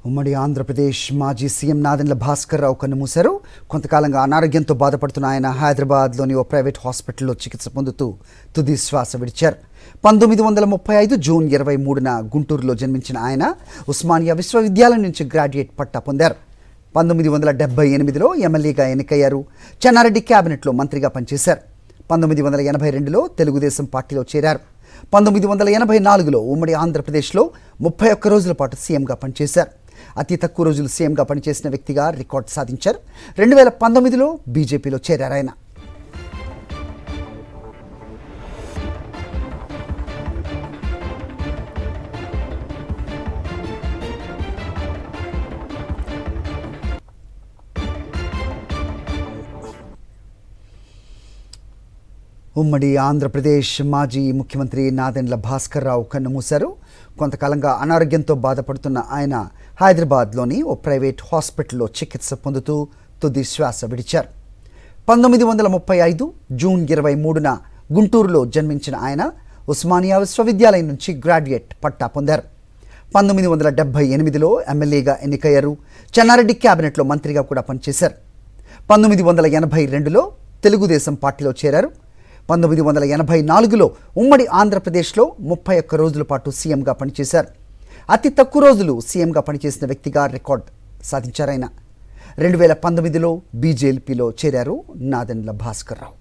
ఉమ్మడి ఆంధ్రప్రదేశ్ మాజీ సీఎం నాదెండ్ల భాస్కర్ రావు కన్నుమూశారు. కొంతకాలంగా అనారోగ్యంతో బాధపడుతున్న ఆయన హైదరాబాద్లోని ఓ ప్రైవేట్ హాస్పిటల్లో చికిత్స పొందుతూ తుది శ్వాస విడిచారు. 1935 జూన్ 23న గుంటూరులో జన్మించిన ఆయన ఉస్మానియా విశ్వవిద్యాలయం నుంచి గ్రాడ్యుయేట్ పట్టా పొందారు. 1978లో ఎమ్మెల్యేగా ఎన్నికయ్యారు. చెన్నారెడ్డి క్యాబినెట్లో మంత్రిగా పనిచేశారు. 1982లో తెలుగుదేశం పార్టీలో చేరారు. 1984లో ఉమ్మడి ఆంధ్రప్రదేశ్లో 31 రోజుల పాటు సీఎంగా పనిచేశారు. అతి తక్కువ రోజులు సీఎంగా పనిచేసిన వ్యక్తిగా రికార్డు సాధించారు. 2019లో బీజేపీలో చేరారు ఆయన. ఉమ్మడి ఆంధ్రప్రదేశ్ మాజీ ముఖ్యమంత్రి నాదెండ్ల భాస్కర్ రావు కన్నుమూశారు. కొంతకాలంగా అనారోగ్యంతో బాధపడుతున్న ఆయన హైదరాబాద్లోని ఓ ప్రైవేట్ హాస్పిటల్లో చికిత్స పొందుతూ తుది శ్వాస విడిచారు. 1935 జూన్ 23న గుంటూరులో జన్మించిన ఆయన ఉస్మానియా విశ్వవిద్యాలయం నుంచి గ్రాడ్యుయేట్ పట్టా పొందారు. 1978లో ఎమ్మెల్యేగా ఎన్నికయ్యారు. చెన్నారెడ్డి క్యాబినెట్లో మంత్రిగా కూడా పనిచేశారు. 1982లో తెలుగుదేశం పార్టీలో చేరారు. 1984లో ఉమ్మడి ఆంధ్రప్రదేశ్లో 31 రోజుల పాటు సీఎంగా పనిచేశారు. అతి తక్కువ రోజులు సీఎంగా పనిచేసిన వ్యక్తిగా రికార్డ్ సాధించారాయన. 2019లో బీజేపీలో చేరారు నాదెండ్ల భాస్కర్ రావు.